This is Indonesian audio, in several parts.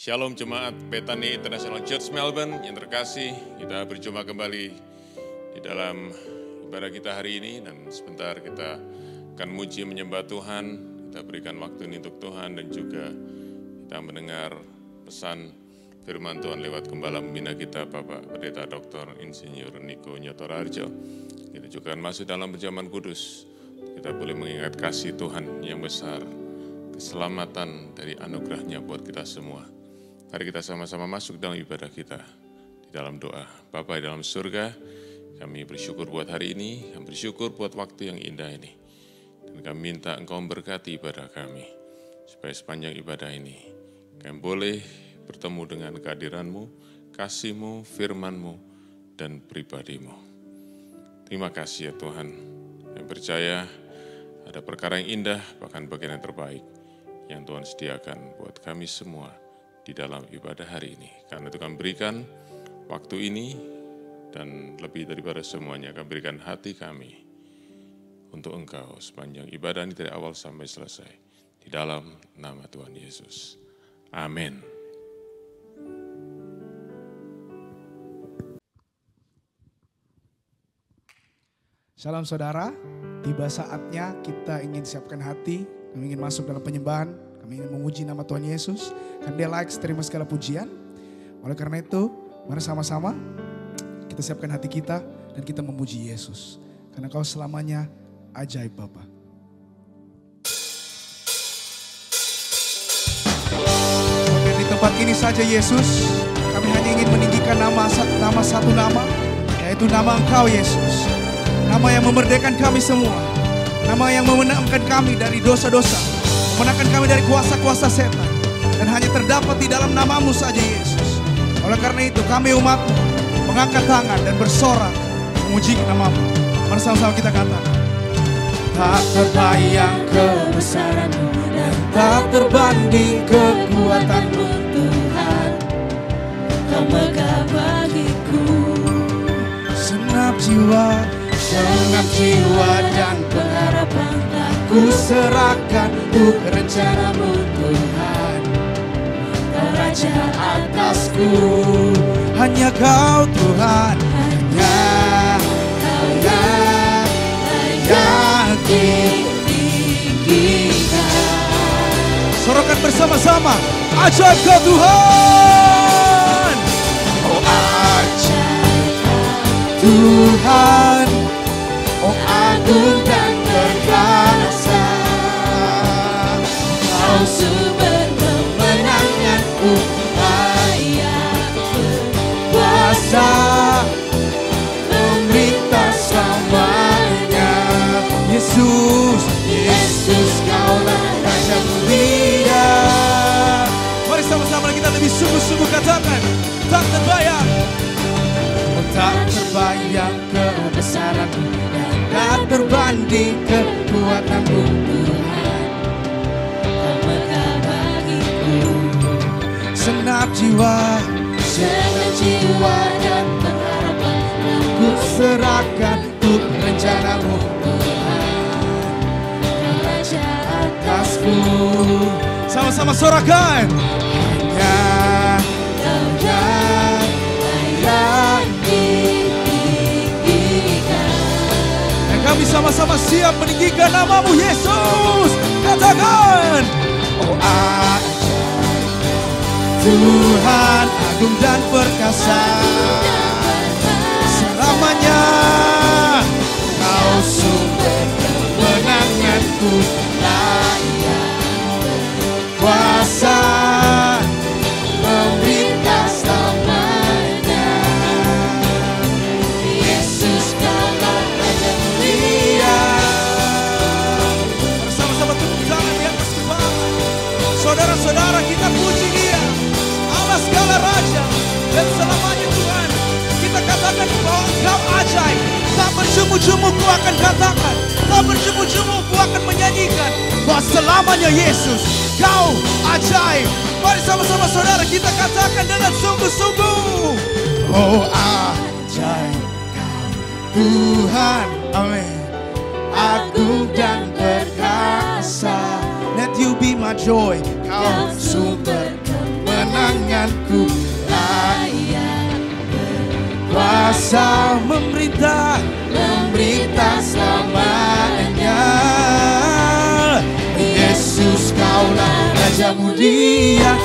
Shalom Jemaat Bethany International Church Melbourne yang terkasih, kita berjumpa kembali di dalam ibadah kita hari ini dan sebentar kita akan muji menyembah Tuhan, kita berikan waktu ini untuk Tuhan dan juga kita mendengar pesan firman Tuhan lewat Gembala Pembina kita Bapak Pendeta Dr. Insinyur Niko Nyotorarjo. Kita juga akan masuk dalam perjamuan kudus, kita boleh mengingat kasih Tuhan yang besar, keselamatan dari anugerahnya buat kita semua. Mari kita sama-sama masuk dalam ibadah kita, di dalam doa. Bapa di dalam surga, kami bersyukur buat hari ini, kami bersyukur buat waktu yang indah ini. Dan kami minta Engkau memberkati ibadah kami, supaya sepanjang ibadah ini, kami boleh bertemu dengan kehadiran-Mu, kasih-Mu, firman-Mu, dan pribadi-Mu. Terima kasih ya Tuhan, kami percaya ada perkara yang indah, bahkan bagian yang terbaik, yang Tuhan sediakan buat kami semua, di dalam ibadah hari ini. Karena itu kami berikan waktu ini dan lebih daripada semuanya kami berikan hati kami untuk Engkau sepanjang ibadah ini dari awal sampai selesai. Di dalam nama Tuhan Yesus. Amin. Salam saudara, tiba saatnya kita ingin siapkan hati, kami ingin masuk dalam penyembahan, kami ingin memuji nama Tuhan Yesus, karena Dia layak terima segala pujian. Oleh karena itu, mari sama-sama kita siapkan hati kita dan kita memuji Yesus. Karena Kau selamanya ajaib Bapa. Dan di tempat ini saja Yesus, kami hanya ingin meninggikan nama satu nama, yaitu nama Engkau Yesus. Nama yang memerdekakan kami semua, nama yang memenangkan kami dari dosa-dosa, memenangkan kami dari kuasa-kuasa setan, dan hanya terdapat di dalam nama-Mu saja Yesus. Oleh karena itu kami umat-Mu mengangkat tangan dan bersorak memuji nama-Mu. Mari sama-sama kita katakan. Tak terbayang kebesaran-Mu dan tak terbanding kekuatan-Mu Tuhan. Kau megah bagiku senap jiwa dan pengharapan aku serahkan untuk rencana-Mu Tuhan. Kau Raja atasku, hanya Kau Tuhan, hanya Kau yang ditinggikan. Sorakan bersama-sama, ajaib Kau Tuhan, oh ajaib Tuhan, oh agung dan perkasa, Kau sumber kemenanganku, layak berkuasa, memerintah selamanya. Yesus, Yesus Kaulah Raja mulia. Mari sama-sama kita lebih sungguh-sungguh katakan, tak terbayang. Tak terbayang kebesaran-Mu dan tak terbanding kekuatan-Mu Tuhan. Kau megah bagiku senap jiwa dan pengharapan aku serahkan untuk rencana-Mu Tuhan. Kau Raja atasku, sama-sama sorakan, hanya Kau yang layak ditinggikan. Dan kami sama-sama siap meninggikan nama-Mu Yesus. Katakan, oh ajaib Tuhan, agung dan perkasa, selamanya Kau sumber kemenanganku, layak berkuasa, memerintah selamanya. Yesus Kaulah Raja mulia. Bersama-sama tepuk tangan di atas kepala. Saudara-saudara, kita puji Dia, Allah segala Raja dan selamanya Tuhan. Kita katakan bahwa Engkau ajaib. Tak berjemu-jemu ku akan katakan, tak berjemu-jemu ku akan menyanyikan bahwa selamanya Yesus, Kau ajaib. Mari sama-sama saudara kita katakan dengan sungguh-sungguh, oh ajaib Kau Tuhan, amin, agung dan perkasa. Let you be my joy, Kau sumber kemenangan kuasa memerintah selamanya. Yesus kaulah Raja mulia,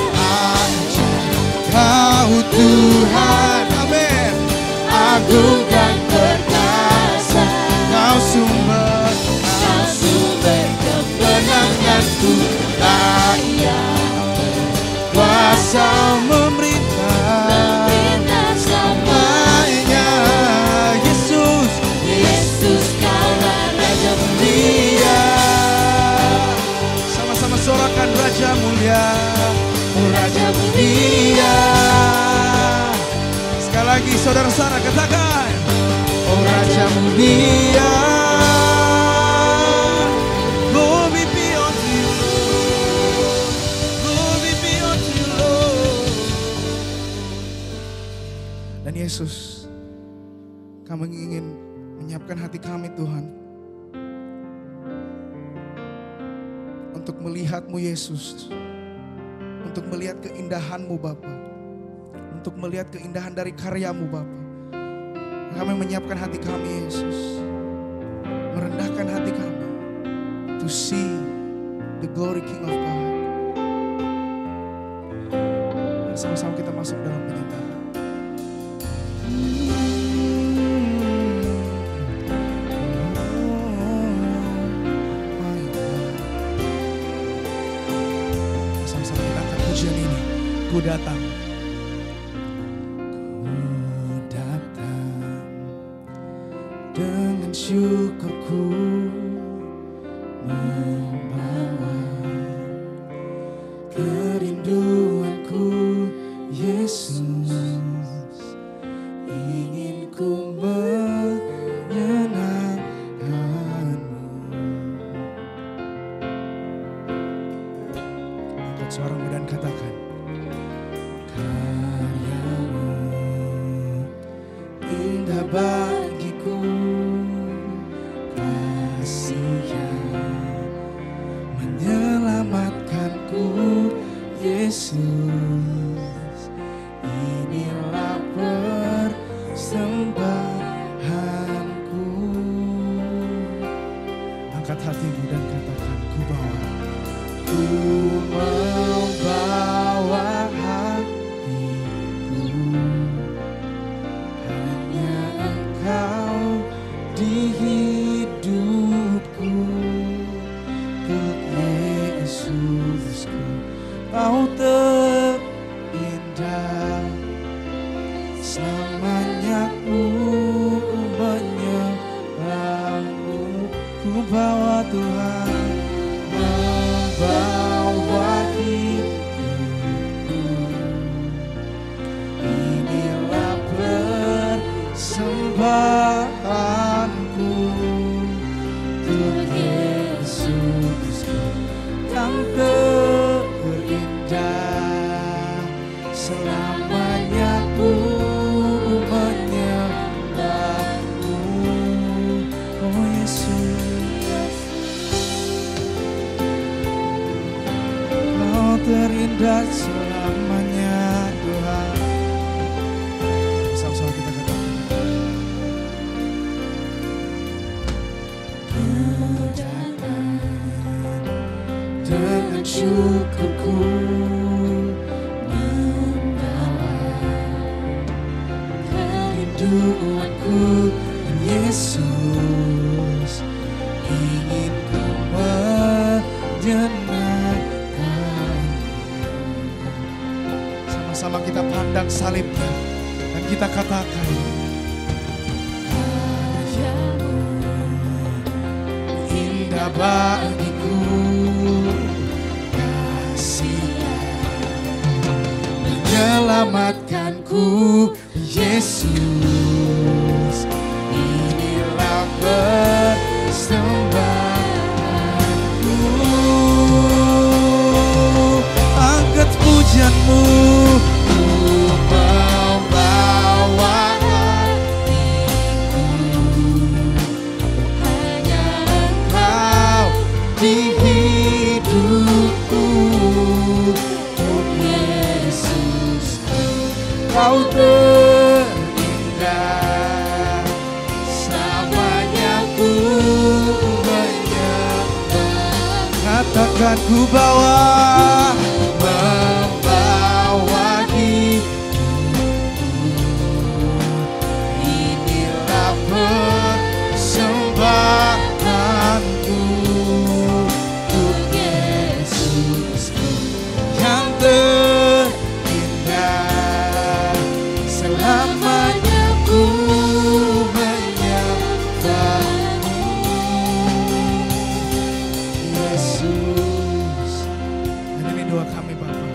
Kau Tuhan, amin. Agung dan perkasa, Kau sumber kemenanganku, layak kuasa memerintah selamanya. Yesus kaulah Raja mulia. Sama-sama sorakan Raja mulia, oh Raja mulia. Sekali lagi saudara-saudara katakan, oh Raja mulia. Glory be unto you, Lord. Glory be unto you, Lord. Dan Yesus, kami ingin menyiapkan hati kami Tuhan untuk melihat-Mu Yesus, untuk melihat keindahan-Mu Bapa, untuk melihat keindahan dari karya-Mu Bapa. Kami menyiapkan hati kami Yesus, merendahkan hati kami to see the glory King of God. Sama-sama kita masuk dalam penyanyian. Sama-sama kita akan pujian ini. Ku datang. Dengan syukurku membawa kerinduanku, Yesus, ingin ku menyenangkan-Mu. Angkat suaramu dan katakan, karya-Mu indah bagiku, menyelamatkanku, Yesus, inilah persembahanku. Angkat hatimu dan katakan, ku membawa hatiku, hanya Engkau di hidupku. Yesusku, Kau terindah, selamanya ku menyembah-Mu. Ku bawa Tuhan, membawa hidupku, inilah persembahanku untuk Yesusku yang terindah, selamanya ku menyembah-Mu. Oh Yesus, Kau terindah selamanya Tuhan. Sama-sama kita katakan, dengan syukurku membawa kerinduanku, Yesus, ingin ku menyenangkan. Sama-sama kita pandang salibnya dan kita katakan, karya-Mu indah bagiku, menyelamatkanku, Yesus, inilah persembahanku. Angkat pujian-Mu, ku membawa hatiku, hanya Engkau di hidupku. Kau terindah, akan ku bawa, membawa inilah persembahanku untuk Yesusku yang terindah. Selamanya ku menyembahmu Yesus. Dan ini doa kami Bapa,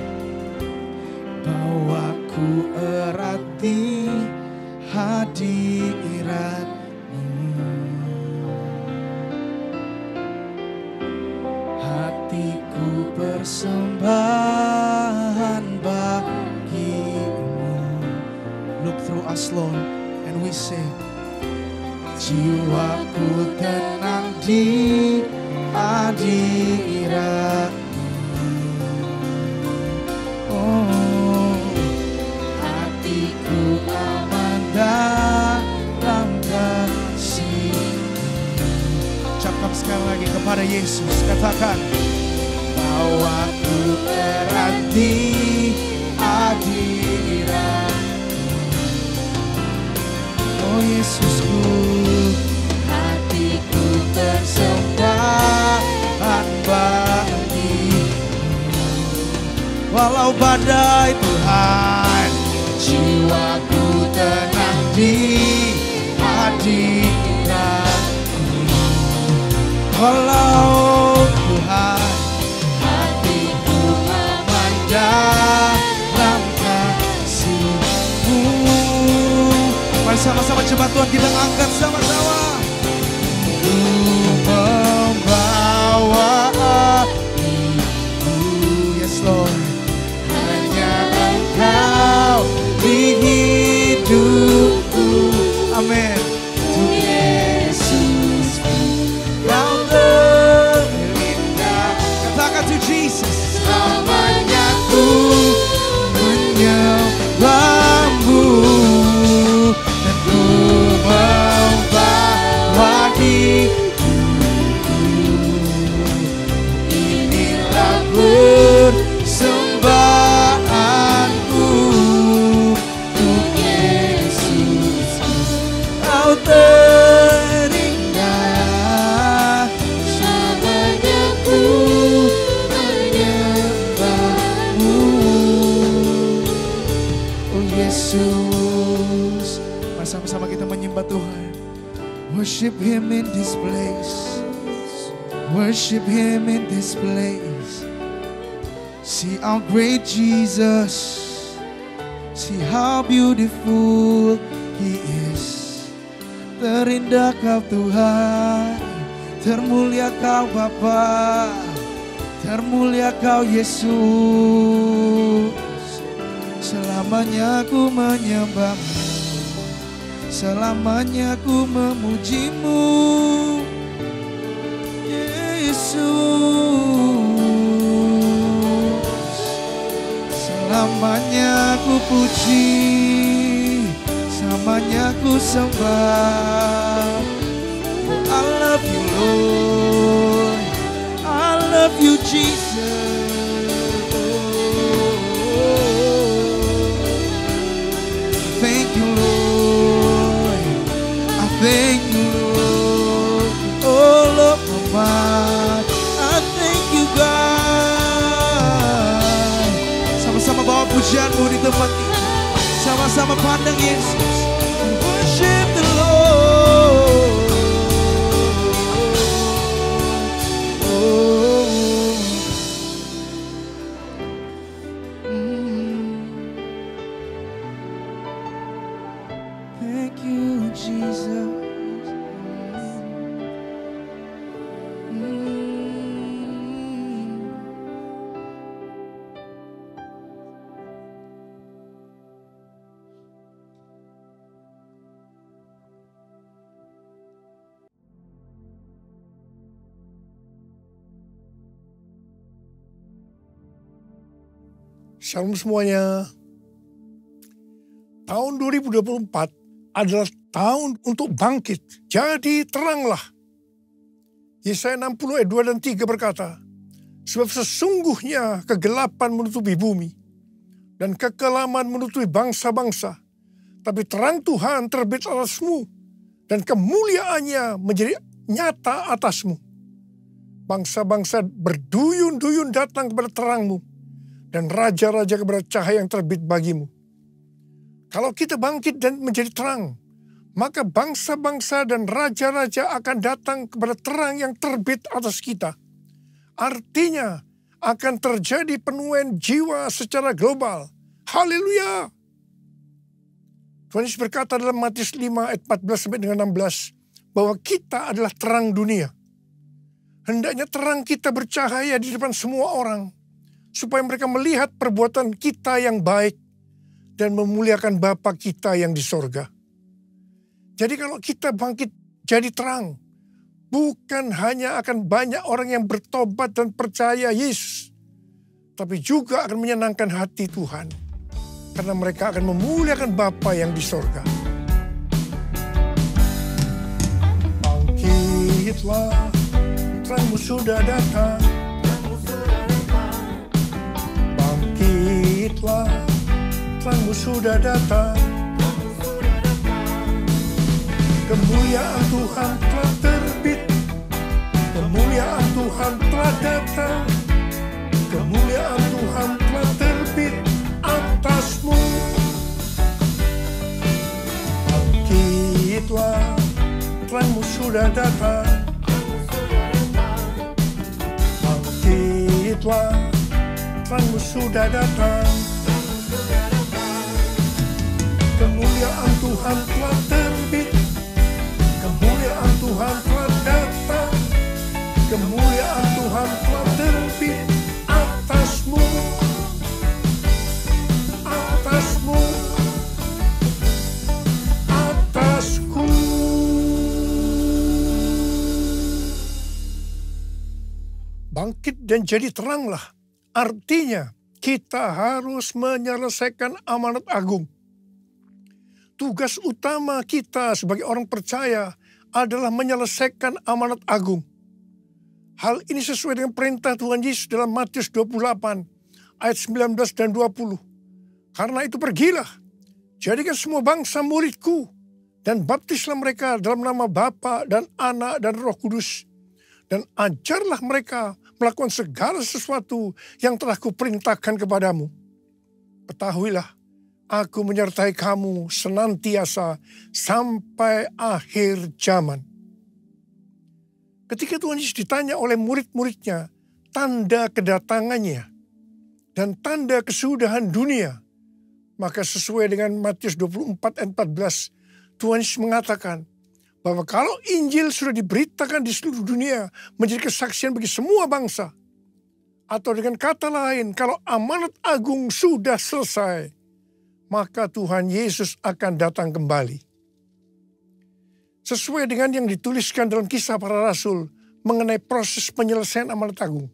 bahwa ku erat di hadirat-Mu, hatiku persembahan bagi-Mu. Look through us Lord and we say, jiwaku tenang di hadirat-Mu. Oh, hatiku aman dalam kasih-Mu. Ucapkan sekali lagi kepada Yesus, katakan, bahwa ku erat di hadirat-Mu. Oh Yesusku, hatiku persembahan bagi-Mu. Walau badai Tuhan, jiwaku tenang di hadirat-Mu. Walau Tuhan, hatiku aman dalam kasih-Mu. Mari sama-sama coba Tuhan kita angkat sama-sama. Ku membawa hatiku, yes Lord, hanya Engkau di hidupku. Amin. Untuk Yesusku, Kau terindah. Katakan to Jesus, selamanya ku menyembahmu dan ku membawa hidupku. Inilah persembahanku untuk Yesus, Kau terindah. Selamanya ku menyembahmu. Oh Yesus, mari sama-sama kita menyembah Tuhan. Worship Him in this place. Worship Him in this place. See our great Jesus. See how beautiful He is. Terindah Kau Tuhan, termulia Kau Bapa, termulia Kau Yesus. Selamanya ku menyembah-Mu, selamanya ku memuji-Mu Yesus. Selamanya ku puji, selamanya ku sembah. Oh, I love you Lord, I love you Jesus. Thank you Lord, I thank you Lord, all of my mind. I thank you God. Sama-sama bawa pujianmu di tempat ini. Sama-sama pandang Yesus and worship the Lord. Oh. Thank you, Jesus. Shalom semuanya. Tahun 2024 adalah tahun untuk bangkit. Jadi teranglah. Yesaya 60 ayat 2 dan 3 berkata, Sebab sesungguhnya kegelapan menutupi bumi dan kekelaman menutupi bangsa-bangsa. Tapi terang Tuhan terbit atasmu dan kemuliaannya menjadi nyata atasmu. Bangsa-bangsa berduyun-duyun datang kepada terangmu dan raja-raja kepada cahaya yang terbit bagimu. Kalau kita bangkit dan menjadi terang, maka bangsa-bangsa dan raja-raja akan datang kepada terang yang terbit atas kita. Artinya akan terjadi penuaian jiwa secara global. Haleluya! Tuhan Yesus berkata dalam Matius 5 ayat 14 sampai dengan 16 bahwa kita adalah terang dunia. Hendaknya terang kita bercahaya di depan semua orang supaya mereka melihat perbuatan kita yang baik dan memuliakan Bapa kita yang di sorga. Jadi kalau kita bangkit jadi terang, bukan hanya akan banyak orang yang bertobat dan percaya Yesus, tapi juga akan menyenangkan hati Tuhan. Karena mereka akan memuliakan Bapa yang di sorga. Bangkitlah, terangmu sudah datang. Bangkitlah, terangmu sudah datang. Kemuliaan Tuhan telah terbit. Kemuliaan Tuhan telah datang. Kemuliaan Tuhan telah terbit atasmu. Bangkitlah, terangmu sudah datang. Bangkitlah, terangmu sudah datang. Kemuliaan Tuhan telah terbit. Kemuliaan Tuhan telah datang. Kemuliaan Tuhan telah terbit atasmu. Atasmu. Atasku. Bangkit dan jadi teranglah. Artinya kita harus menyelesaikan amanat agung. Tugas utama kita sebagai orang percaya adalah menyelesaikan amanat agung. Hal ini sesuai dengan perintah Tuhan Yesus dalam Matius 28 ayat 19 dan 20. Karena itu pergilah, jadikan semua bangsa muridku dan baptislah mereka dalam nama Bapa dan Anak dan Roh Kudus. Dan ajarlah mereka melakukan segala sesuatu yang telah kuperintahkan kepadamu. Ketahuilah, aku menyertai kamu senantiasa sampai akhir zaman. Ketika Tuhan Yesus ditanya oleh murid-muridnya tanda kedatangannya dan tanda kesudahan dunia, maka sesuai dengan Matius 24 ayat 14, Tuhan Yesus mengatakan bahwa kalau Injil sudah diberitakan di seluruh dunia menjadi kesaksian bagi semua bangsa, atau dengan kata lain, kalau amanat agung sudah selesai, maka Tuhan Yesus akan datang kembali. Sesuai dengan yang dituliskan dalam Kisah Para Rasul mengenai proses penyelesaian amanat agung,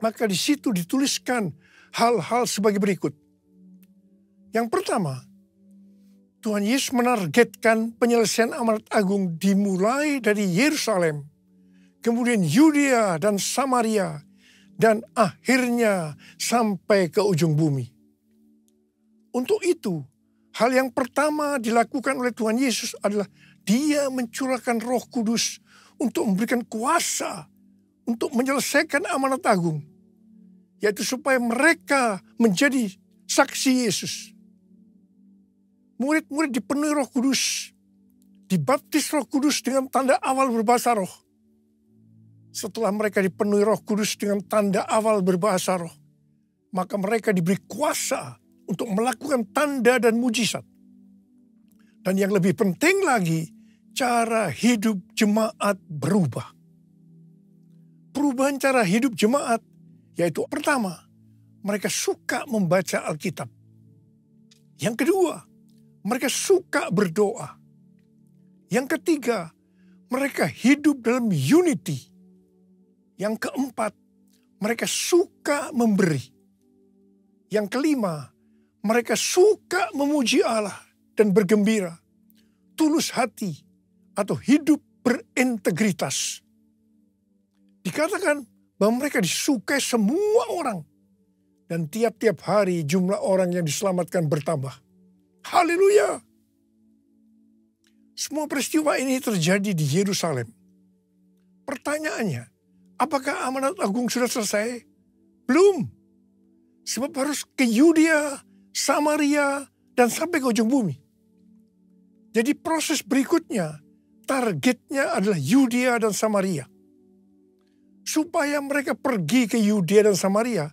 maka di situ dituliskan hal-hal sebagai berikut. Yang pertama, Tuhan Yesus menargetkan penyelesaian amanat agung dimulai dari Yerusalem, kemudian Yudea dan Samaria, dan akhirnya sampai ke ujung bumi. Untuk itu, hal yang pertama dilakukan oleh Tuhan Yesus adalah Dia mencurahkan Roh Kudus untuk memberikan kuasa untuk menyelesaikan amanat agung, yaitu supaya mereka menjadi saksi Yesus. Murid-murid dipenuhi Roh Kudus, dibaptis Roh Kudus dengan tanda awal berbahasa roh. Setelah mereka dipenuhi Roh Kudus dengan tanda awal berbahasa roh, maka mereka diberi kuasa untuk melakukan tanda dan mujizat. Dan yang lebih penting lagi, cara hidup jemaat berubah. Perubahan cara hidup jemaat, yaitu pertama, mereka suka membaca Alkitab. Yang kedua, mereka suka berdoa. Yang ketiga, mereka hidup dalam unity. Yang keempat, mereka suka memberi. Yang kelima, mereka suka memuji Allah dan bergembira, tulus hati, atau hidup berintegritas. Dikatakan bahwa mereka disukai semua orang. Dan tiap-tiap hari jumlah orang yang diselamatkan bertambah. Haleluya! Semua peristiwa ini terjadi di Yerusalem. Pertanyaannya, apakah amanat agung sudah selesai? Belum. Sebab harus ke Yudea, Samaria, dan sampai ke ujung bumi. Jadi proses berikutnya, targetnya adalah Yudea dan Samaria. Supaya mereka pergi ke Yudea dan Samaria,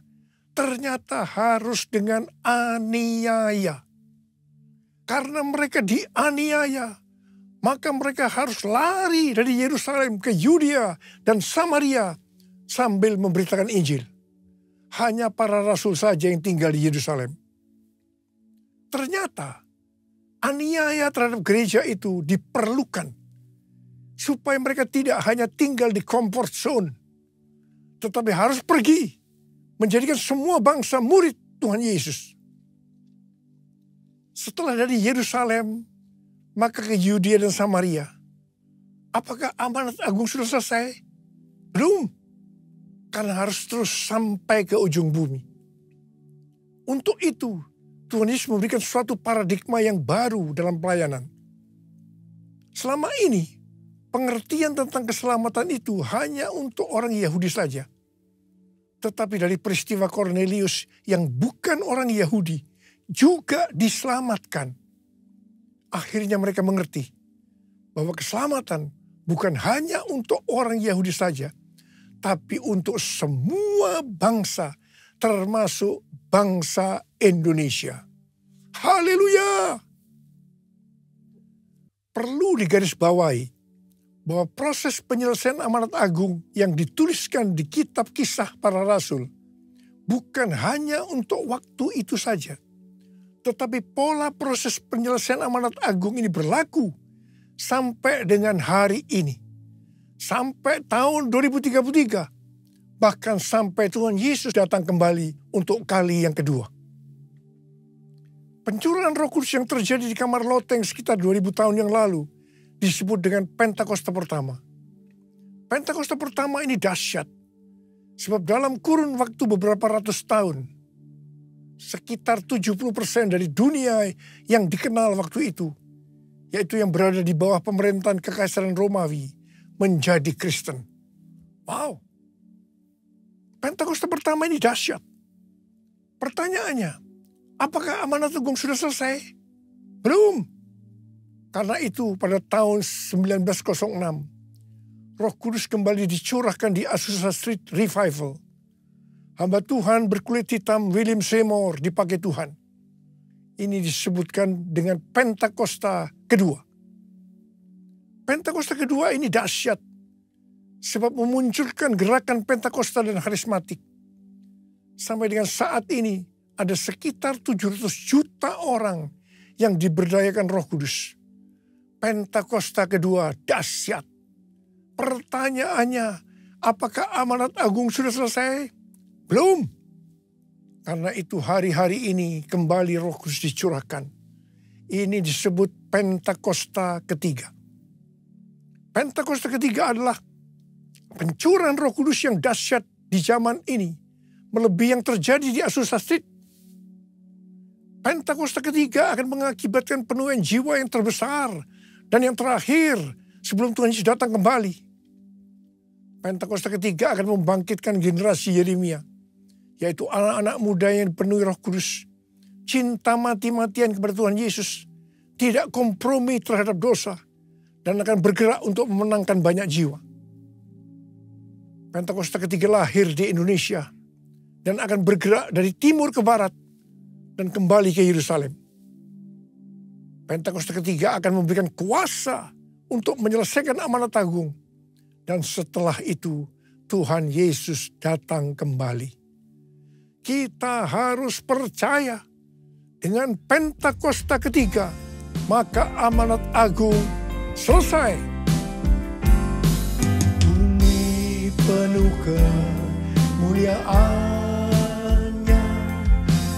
ternyata harus dengan aniaya. Karena mereka dianiaya, maka mereka harus lari dari Yerusalem ke Yudea dan Samaria sambil memberitakan Injil. Hanya para rasul saja yang tinggal di Yerusalem. Ternyata aniaya terhadap gereja itu diperlukan supaya mereka tidak hanya tinggal di comfort zone, tetapi harus pergi menjadikan semua bangsa murid Tuhan Yesus. Setelah dari Yerusalem, maka ke Yudea dan Samaria. Apakah amanat agung sudah selesai? Belum. Karena harus terus sampai ke ujung bumi. Untuk itu, Tuhan Yesus memberikan suatu paradigma yang baru dalam pelayanan. Selama ini, pengertian tentang keselamatan itu hanya untuk orang Yahudi saja. Tetapi dari peristiwa Kornelius yang bukan orang Yahudi juga diselamatkan. Akhirnya mereka mengerti bahwa keselamatan bukan hanya untuk orang Yahudi saja, tapi untuk semua bangsa, termasuk bangsa Indonesia. Haleluya! Perlu digarisbawahi bahwa proses penyelesaian amanat agung yang dituliskan di kitab Kisah Para Rasul bukan hanya untuk waktu itu saja, tetapi pola proses penyelesaian amanat agung ini berlaku sampai dengan hari ini. Sampai tahun 2033. Bahkan sampai Tuhan Yesus datang kembali untuk kali yang kedua. Pencurahan Roh Kudus yang terjadi di kamar loteng sekitar 2000 tahun yang lalu disebut dengan Pentakosta pertama. Pentakosta pertama ini dahsyat. Sebab dalam kurun waktu beberapa ratus tahun, sekitar 70% dari dunia yang dikenal waktu itu, yaitu yang berada di bawah pemerintahan Kekaisaran Romawi, menjadi Kristen. Wow. Pentakosta pertama ini dahsyat. Pertanyaannya, apakah amanat agung sudah selesai? Belum. Karena itu pada tahun 1906, Roh Kudus kembali dicurahkan di Azusa Street Revival. Hamba Tuhan berkulit hitam William Seymour dipakai Tuhan. Ini disebutkan dengan Pentakosta kedua. Pentakosta kedua ini dahsyat. Sebab memunculkan gerakan Pentakosta dan karismatik. Sampai dengan saat ini ada sekitar 700 juta orang yang diberdayakan Roh Kudus. Pentakosta kedua dahsyat. Pertanyaannya, apakah amanat agung sudah selesai? Belum. Karena itu hari-hari ini kembali Roh Kudus dicurahkan. Ini disebut Pentakosta ketiga. Pentakosta ketiga adalah pencurahan Roh Kudus yang dahsyat di zaman ini, melebihi yang terjadi di Azusa Street. Pentakosta ketiga akan mengakibatkan penuaian jiwa yang terbesar dan yang terakhir sebelum Tuhan Yesus datang kembali. Pentakosta ketiga akan membangkitkan generasi Yeremia, yaitu anak-anak muda yang dipenuhi Roh Kudus, cinta mati-matian kepada Tuhan Yesus, tidak kompromi terhadap dosa, dan akan bergerak untuk memenangkan banyak jiwa. Pentakosta ketiga lahir di Indonesia dan akan bergerak dari timur ke barat dan kembali ke Yerusalem. Pentakosta ketiga akan memberikan kuasa untuk menyelesaikan amanat agung. Dan setelah itu Tuhan Yesus datang kembali. Kita harus percaya dengan Pentakosta ketiga, maka amanat agung selesai. Bumi penuh kemuliaannya,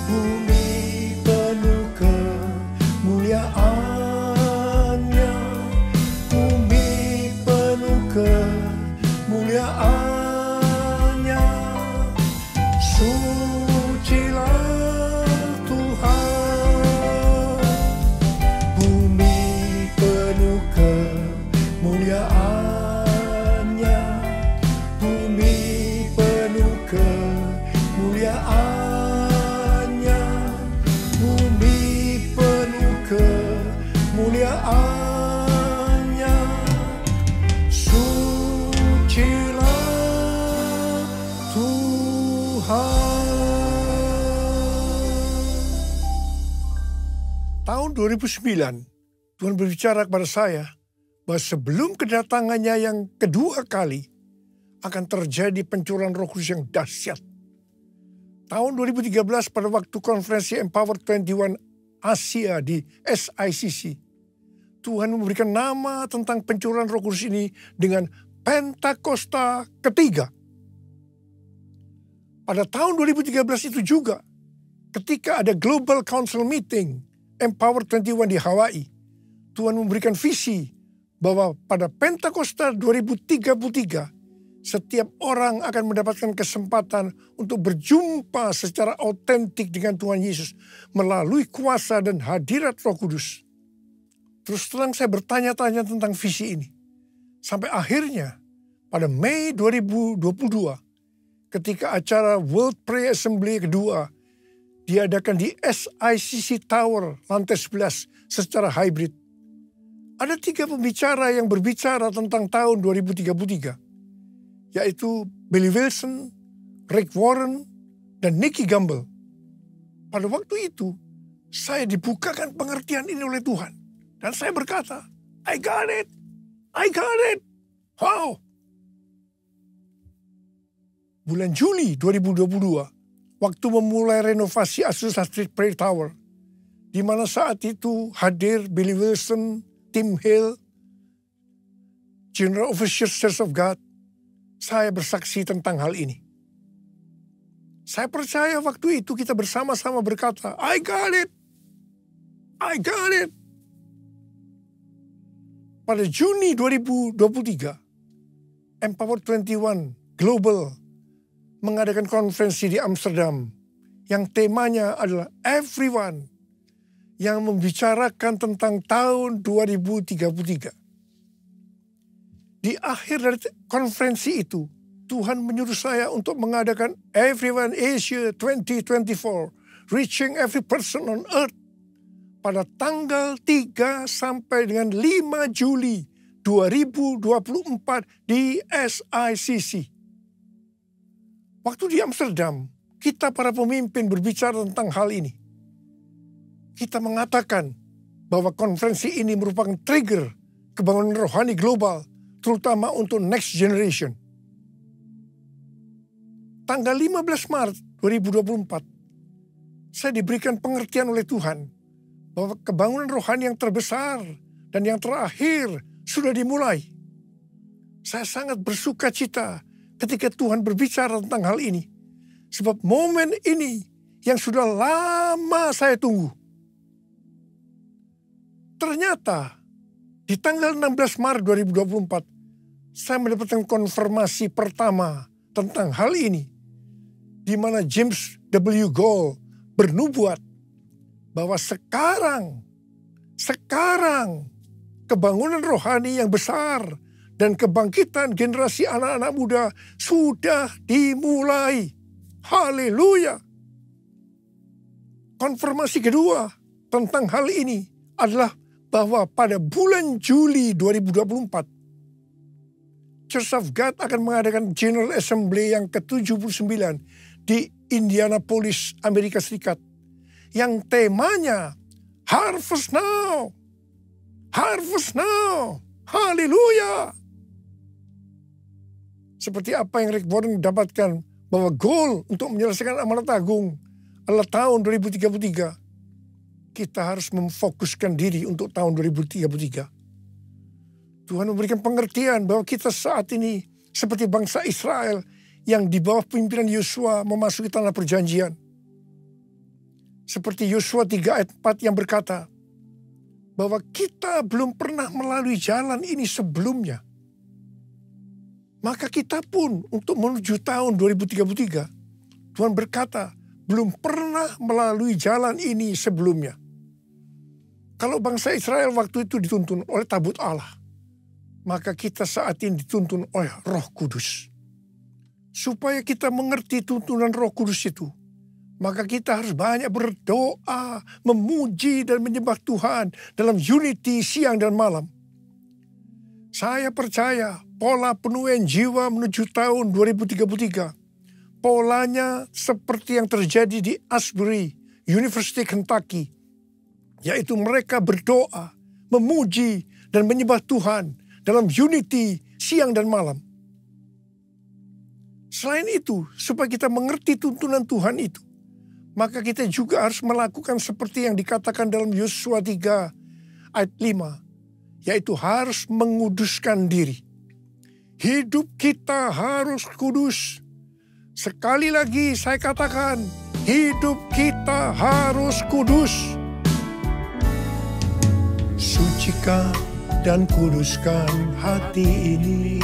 bumi penuh kemuliaannya, bumi penuh kemuliaannya. kemuliaannya. Sucilah Tuhan. Tahun 2009, Tuhan berbicara kepada saya bahwa sebelum kedatangannya yang kedua kali akan terjadi pencurahan Roh Kudus yang dahsyat. Tahun 2013 pada waktu konferensi Empower 21 Asia di SICC, Tuhan memberikan nama tentang pencurahan Roh Kudus ini dengan Pentakosta ketiga. Pada tahun 2013 itu juga, ketika ada Global Council Meeting Empower 21 di Hawaii, Tuhan memberikan visi bahwa pada Pentakosta 2033, setiap orang akan mendapatkan kesempatan untuk berjumpa secara autentik dengan Tuhan Yesus melalui kuasa dan hadirat Roh Kudus. Terus terang saya bertanya-tanya tentang visi ini. Sampai akhirnya pada Mei 2022, ketika acara World Prayer Assembly kedua diadakan di SICC Tower lantai 11 secara hybrid. Ada 3 pembicara yang berbicara tentang tahun 2033. Yaitu Billy Wilson, Rick Warren, dan Nicky Gamble. Pada waktu itu, saya dibukakan pengertian ini oleh Tuhan. Dan saya berkata, I got it. I got it. Wow. Bulan Juli 2022, waktu memulai renovasi Azusa Street Prayer Tower, di mana saat itu hadir Billy Wilson, Tim Hill, General Officers Church of God, saya bersaksi tentang hal ini. Saya percaya waktu itu kita bersama-sama berkata, I got it. I got it. Pada Juni 2023, Empower 21 Global mengadakan konferensi di Amsterdam yang temanya adalah Everyone, yang membicarakan tentang tahun 2033. Di akhir dari konferensi itu, Tuhan menyuruh saya untuk mengadakan Everyone Asia 2024, Reaching Every Person on Earth, pada tanggal 3 sampai dengan 5 Juli 2024 di SICC. Waktu di Amsterdam, kita para pemimpin berbicara tentang hal ini. Kita mengatakan bahwa konferensi ini merupakan trigger kebangunan rohani global, terutama untuk next generation. Tanggal 15 Maret 2024, saya diberikan pengertian oleh Tuhan bahwa kebangunan rohani yang terbesar dan yang terakhir sudah dimulai. Saya sangat bersuka cita ketika Tuhan berbicara tentang hal ini. Sebab momen ini yang sudah lama saya tunggu. Ternyata di tanggal 16 Maret 2024, saya mendapatkan konfirmasi pertama tentang hal ini, di mana James W. Goll bernubuat bahwa sekarang kebangunan rohani yang besar dan kebangkitan generasi anak-anak muda sudah dimulai. Haleluya. Konfirmasi kedua tentang hal ini adalah bahwa pada bulan Juli 2024, Church of God akan mengadakan General Assembly yang ke-79 di Indianapolis, Amerika Serikat. Yang temanya Harvest Now. Harvest Now. Haleluya. Seperti apa yang Rick Warren dapatkan, bahwa goal untuk menyelesaikan amanat agung adalah tahun 2033. Kita harus memfokuskan diri untuk tahun 2033. Tuhan memberikan pengertian bahwa kita saat ini seperti bangsa Israel yang di bawah pimpinan Yosua memasuki tanah perjanjian. Seperti Yosua 3 ayat 4 yang berkata bahwa kita belum pernah melalui jalan ini sebelumnya. Maka kita pun untuk menuju tahun 2033, Tuhan berkata belum pernah melalui jalan ini sebelumnya. Kalau bangsa Israel waktu itu dituntun oleh tabut Allah, maka kita saat ini dituntun oleh Roh Kudus. Supaya kita mengerti tuntunan Roh Kudus itu, Maka kita harus banyak berdoa, memuji dan menyembah Tuhan dalam unity siang dan malam. Saya percaya pola penuaian jiwa menuju tahun 2033, polanya seperti yang terjadi di Asbury, University Kentucky, yaitu mereka berdoa, memuji dan menyembah Tuhan dalam unity siang dan malam. Selain itu, supaya kita mengerti tuntunan Tuhan itu, maka kita juga harus melakukan seperti yang dikatakan dalam Yosua 3 ayat 5, yaitu harus menguduskan diri. Hidup kita harus kudus. Sekali lagi saya katakan, hidup kita harus kudus. Sucikan dan kuduskan hati ini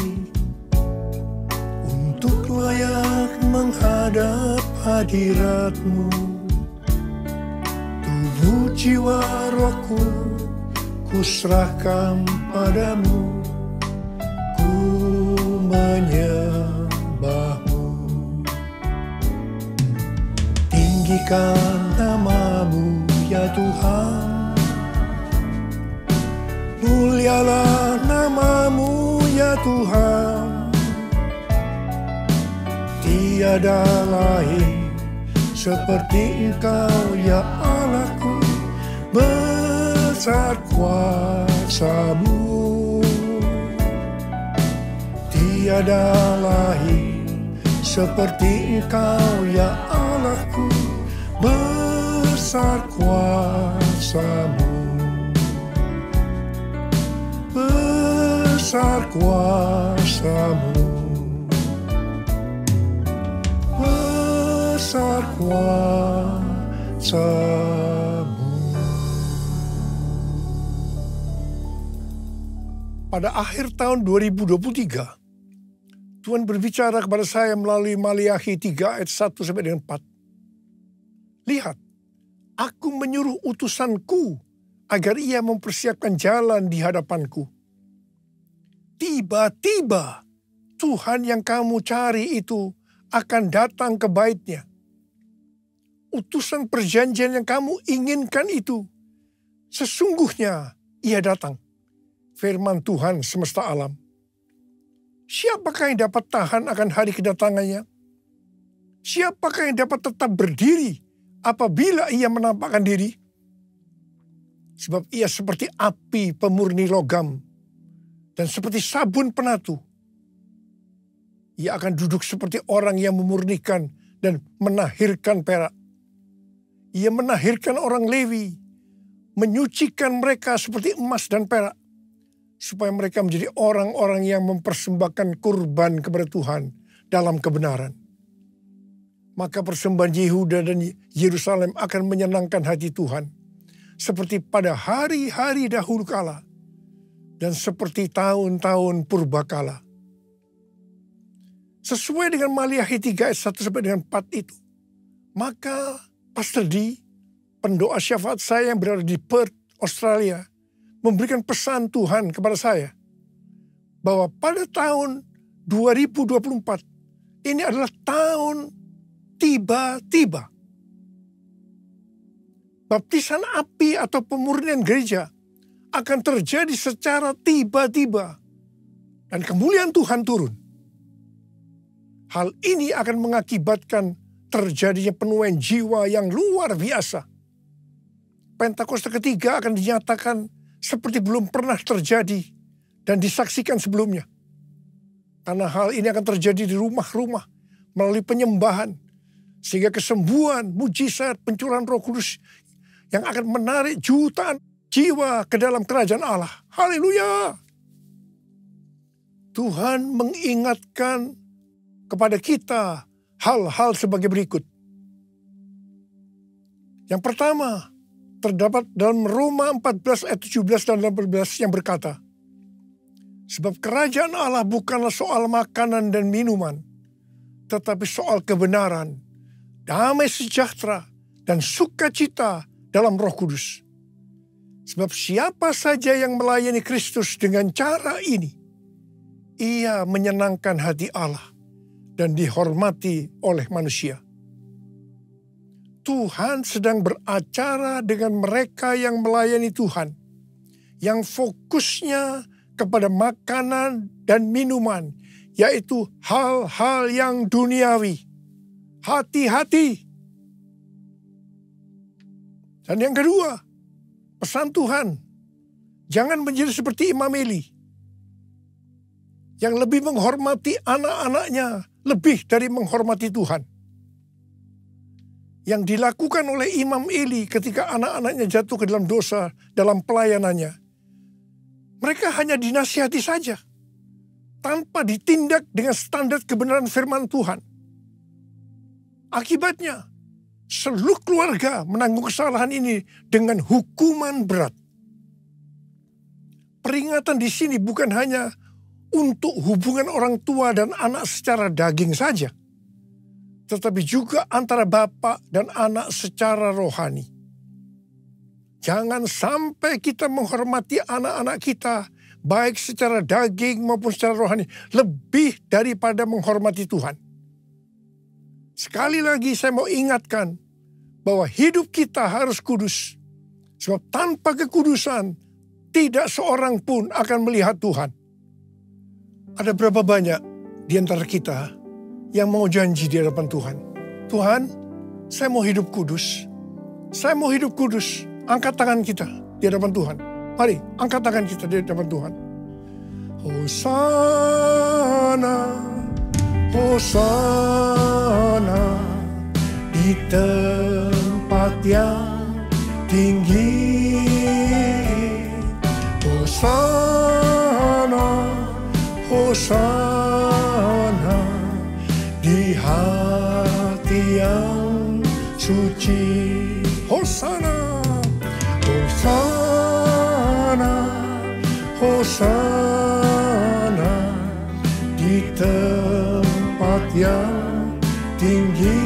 untuk layak menghadap hadirat-Mu. Tubuh jiwa rohku kuserahkan padamu, ku menyembah-Mu. Tinggikan nama-Mu ya Tuhan, mulialah nama-Mu ya Tuhan. Tiada lain seperti Engkau ya Allahku, besar kuasa-Mu. Tiada lain seperti Engkau ya Allahku, besar kuasa-Mu. Besar kuasa-Mu. Besar kuasa-Mu. Pada akhir tahun 2023, Tuhan berbicara kepada saya melalui Maliakhi 3 ayat 1 sampai dengan 4. Lihat, aku menyuruh utusanku agar ia mempersiapkan jalan di hadapanku. Tiba-tiba Tuhan yang kamu cari itu akan datang ke bait-Nya. Utusan perjanjian yang kamu inginkan itu, sesungguhnya ia datang. Firman Tuhan semesta alam. Siapakah yang dapat tahan akan hari kedatangannya? Siapakah yang dapat tetap berdiri apabila ia menampakkan diri? Sebab ia seperti api pemurni logam dan seperti sabun penatu. Ia akan duduk seperti orang yang memurnikan dan menahirkan perak. Ia menahirkan orang Lewi, menyucikan mereka seperti emas dan perak, supaya mereka menjadi orang-orang yang mempersembahkan kurban kepada Tuhan dalam kebenaran. Maka persembahan Yehuda dan Yerusalem akan menyenangkan hati Tuhan, seperti pada hari-hari dahulu kala, dan seperti tahun-tahun purbakala. Sesuai dengan Maliakhi 3 ayat 1 sampai dengan 4 itu, maka Pastor D, pendoa syafaat saya yang berada di Perth, Australia, memberikan pesan Tuhan kepada saya bahwa pada tahun 2024 ini adalah tahun tiba-tiba. Baptisan api atau pemurnian gereja akan terjadi secara tiba-tiba dan kemuliaan Tuhan turun. Hal ini akan mengakibatkan terjadinya penuaian jiwa yang luar biasa. Pentakosta ketiga akan dinyatakan seperti belum pernah terjadi dan disaksikan sebelumnya. Karena hal ini akan terjadi di rumah-rumah melalui penyembahan, sehingga kesembuhan, mujizat, pencurahan Roh Kudus yang akan menarik jutaan jiwa ke dalam kerajaan Allah. Haleluya! Tuhan mengingatkan kepada kita hal-hal sebagai berikut. Yang pertama, terdapat dalam Roma 14 ayat 17 dan 18 yang berkata, sebab kerajaan Allah bukanlah soal makanan dan minuman, tetapi soal kebenaran, damai sejahtera, dan sukacita dalam Roh Kudus. Sebab siapa saja yang melayani Kristus dengan cara ini, ia menyenangkan hati Allah dan dihormati oleh manusia. Tuhan sedang beracara dengan mereka yang melayani Tuhan, yang fokusnya kepada makanan dan minuman, yaitu hal-hal yang duniawi. Hati-hati. Dan yang kedua, pesan Tuhan, jangan menjadi seperti Imam Eli, yang lebih menghormati anak-anaknya lebih dari menghormati Tuhan. Yang dilakukan oleh Imam Eli ketika anak-anaknya jatuh ke dalam dosa dalam pelayanannya. Mereka hanya dinasihati saja, tanpa ditindak dengan standar kebenaran firman Tuhan. Akibatnya, seluruh keluarga menanggung kesalahan ini dengan hukuman berat. Peringatan di sini bukan hanya untuk hubungan orang tua dan anak secara daging saja, tetapi juga antara bapak dan anak secara rohani. Jangan sampai kita menghormati anak-anak kita, baik secara daging maupun secara rohani, lebih daripada menghormati Tuhan. Sekali lagi saya mau ingatkan bahwa hidup kita harus kudus. Sebab tanpa kekudusan, tidak seorang pun akan melihat Tuhan. Ada berapa banyak di antara kita yang mau janji di hadapan Tuhan? Tuhan, saya mau hidup kudus. Saya mau hidup kudus. Angkat tangan kita di hadapan Tuhan. Mari, angkat tangan kita di hadapan Tuhan. Hosana, Hosana, di tempat yang tinggi. Hosana, Hosana, di hati yang suci. Hosana, Hosana, Hosana, di tempat yang tinggi.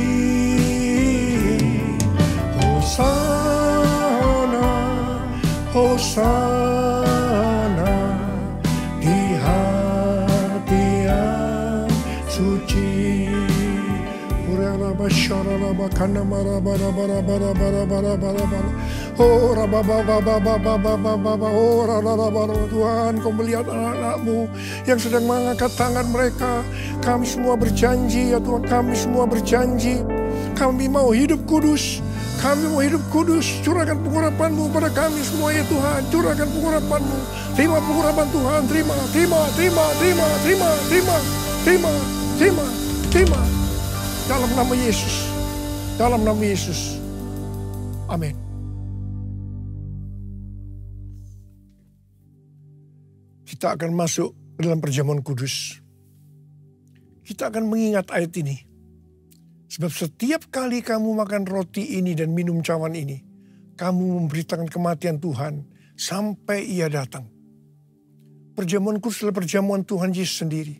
Hosana, Hosana, di hati yang suci. Uralaba sharalaba kanamara bara bara bara bara bara bara bara. Oh Tuhan, Kau melihat anak-anak-Mu yang sedang mengangkat tangan mereka. Kami semua berjanji ya Tuhan, kami semua berjanji. Kami mau hidup kudus. Kami mau hidup kudus. Curahkan pengurapan-Mu pada kami semua ya Tuhan. Curahkan pengurapan-Mu. Terima pengurapan Tuhan. Terima, terima, terima, terima, terima, terima, terima, terima, terima. Dalam nama Yesus. Dalam nama Yesus. Amin. Kita akan masuk ke dalam perjamuan kudus. Kita akan mengingat ayat ini. Sebab setiap kali kamu makan roti ini dan minum cawan ini, kamu memberitakan kematian Tuhan sampai Ia datang. Perjamuan kudus adalah perjamuan Tuhan Yesus sendiri.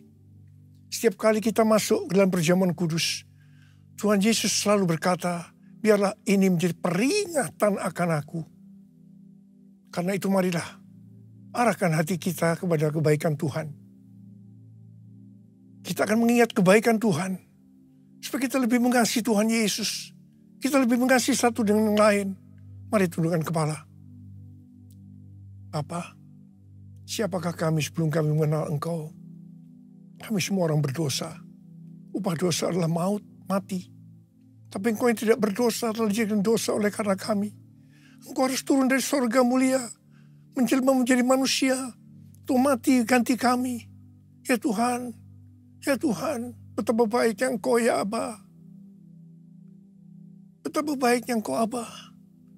Setiap kali kita masuk ke dalam perjamuan kudus, Tuhan Yesus selalu berkata, biarlah ini menjadi peringatan akan aku. Karena itu marilah arahkan hati kita kepada kebaikan Tuhan. Kita akan mengingat kebaikan Tuhan. Supaya kita lebih mengasihi Tuhan Yesus. Kita lebih mengasihi satu dengan yang lain. Mari tundukkan kepala. Bapa, siapakah kami sebelum kami mengenal Engkau? Kami semua orang berdosa. Upah dosa adalah maut, mati. Tapi Engkau yang tidak berdosa telah dijadikan dosa oleh karena kami. Engkau harus turun dari sorga mulia, menjelma menjadi manusia, untuk mati ganti kami. Ya Tuhan, betapa baiknya Engkau ya Aba. Betapa baiknya Engkau Aba.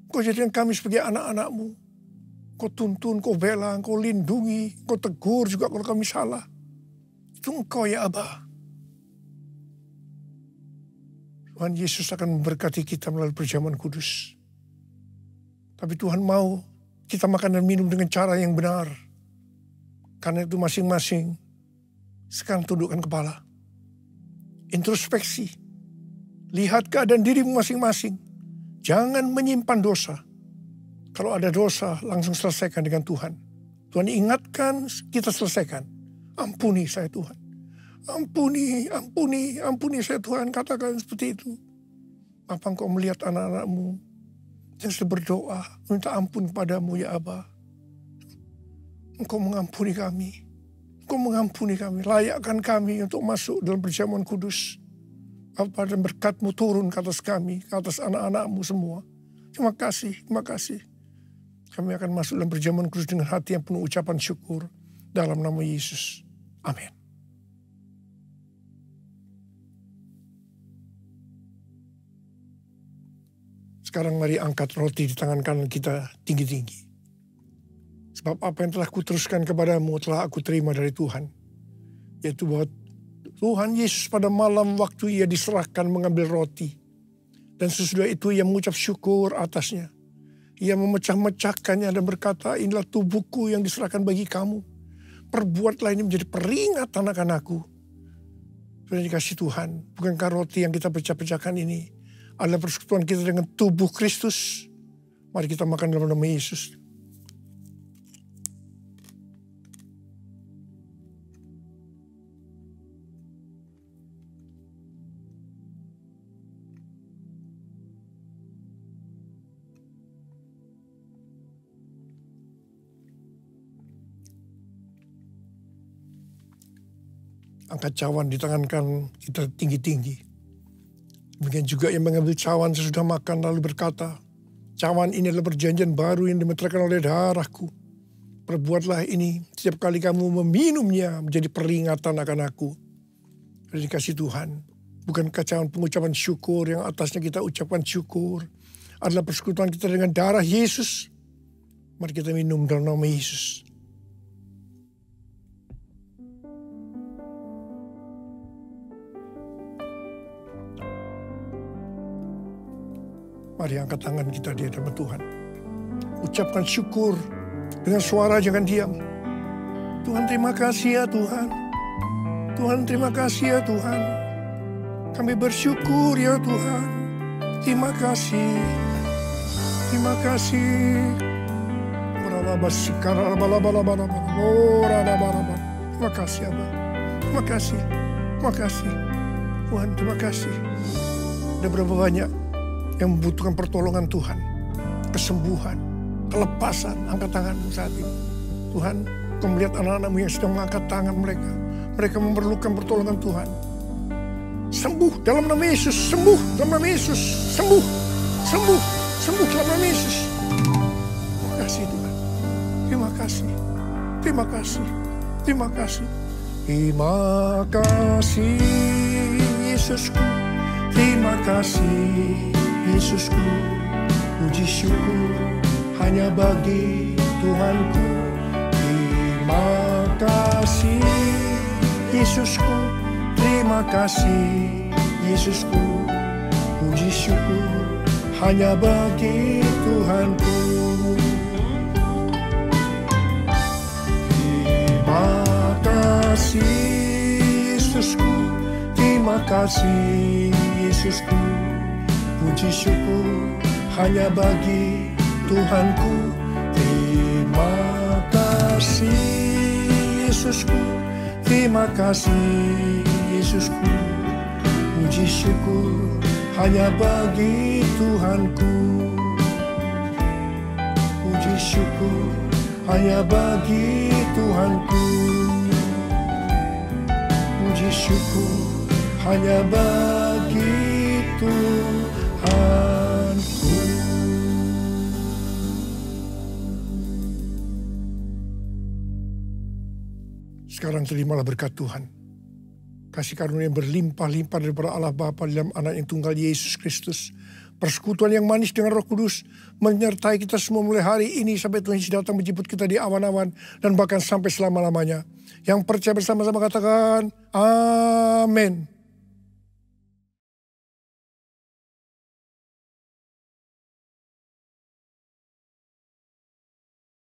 Engkau jadikan kami sebagai anak-anak-Mu. Engkau tuntun, Engkau bela, Engkau lindungi, Engkau tegur juga kalau kami salah. Itu Engkau ya Aba. Tuhan Yesus akan memberkati kita melalui perjamuan kudus. Tapi Tuhan mau kita makan dan minum dengan cara yang benar. Karena itu masing-masing sekarang tundukkan kepala. Introspeksi. Lihat keadaan dirimu masing-masing. Jangan menyimpan dosa. Kalau ada dosa, langsung selesaikan dengan Tuhan. Tuhan ingatkan, kita selesaikan. Ampuni saya Tuhan. Ampuni saya Tuhan. Katakan seperti itu. Bapa, Engkau melihat anak-anak-Mu yang sudah berdoa, minta ampun kepadamu ya Aba. Engkau mengampuni kami. Engkau mengampuni kami. Layakkan kami untuk masuk dalam perjamuan kudus. Bapa, dan berkat-Mu turun ke atas kami, ke atas anak-anak-Mu semua. Terima kasih, terima kasih. Kami akan masuk dalam perjamuan kudus dengan hati yang penuh ucapan syukur. Dalam nama Yesus. Amin. Sekarang mari angkat roti di tangan kanan kita tinggi-tinggi. Sebab apa yang telah kuteruskan kepadamu telah aku terima dari Tuhan. Yaitu bahwa Tuhan Yesus pada malam waktu ia diserahkan mengambil roti. Dan sesudah itu ia mengucap syukur atasnya. Ia memecah-mecahkannya dan berkata, inilah tubuhku yang diserahkan bagi kamu. Perbuatlah ini menjadi peringatan akan aku. Sudah dikasih Tuhan. Bukankah roti yang kita pecah-pecahkan ini adalah persekutuan kita dengan tubuh Kristus. Mari kita makan dalam nama Yesus. Angkat cawan di tangan kanan kita tinggi-tinggi. Demikian juga yang mengambil cawan sesudah makan lalu berkata, cawan ini adalah perjanjian baru yang dimeteraikan oleh darahku. Perbuatlah ini setiap kali kamu meminumnya menjadi peringatan akan aku. Jadi dikasih Tuhan. Bukankah cawan pengucapan syukur yang atasnya kita ucapkan syukur adalah persekutuan kita dengan darah Yesus. Mari kita minum dalam nama Yesus. Mari angkat tangan kita di hadapan Tuhan. Ucapkan syukur dengan suara, jangan diam. Tuhan terima kasih ya Tuhan. Tuhan terima kasih ya Tuhan. Kami bersyukur ya Tuhan. Terima kasih. Terima kasih. Terima kasih Abah. Terima kasih. Terima kasih. Tuhan terima kasih. Ada berapa banyak yang membutuhkan pertolongan Tuhan, kesembuhan, kelepasan. Angkat tanganmu saat ini. Tuhan, Kau melihat anak-anak-Mu yang sedang mengangkat tangan mereka. Mereka memerlukan pertolongan Tuhan. Sembuh dalam nama Yesus, sembuh dalam nama Yesus, sembuh, sembuh, sembuh dalam nama Yesus. Terima kasih Tuhan. Terima kasih. Terima kasih. Terima kasih. Terima kasih Yesusku. Terima kasih Yesusku, puji syukur hanya bagi Tuhanku. Terima kasih Yesusku, terima kasih Yesusku, puji syukur hanya bagi Tuhanku. Terima kasih Yesusku, terima kasih Yesusku, puji syukur hanya bagi Tuhanku. Terima kasih Yesusku, terima kasih Yesusku, puji syukur hanya bagi Tuhanku. Puji syukur hanya bagi Tuhanku. Puji syukur hanya bagi Tuhanku. Sekarang terimalah berkat Tuhan. Kasih karunia yang berlimpah-limpah daripada Allah Bapa dalam anak yang tunggal Yesus Kristus. Persekutuan yang manis dengan Roh Kudus menyertai kita semua mulai hari ini sampai Tuhan Yesus datang menjemput kita di awan-awan dan bahkan sampai selama-lamanya. Yang percaya bersama-sama katakan amin.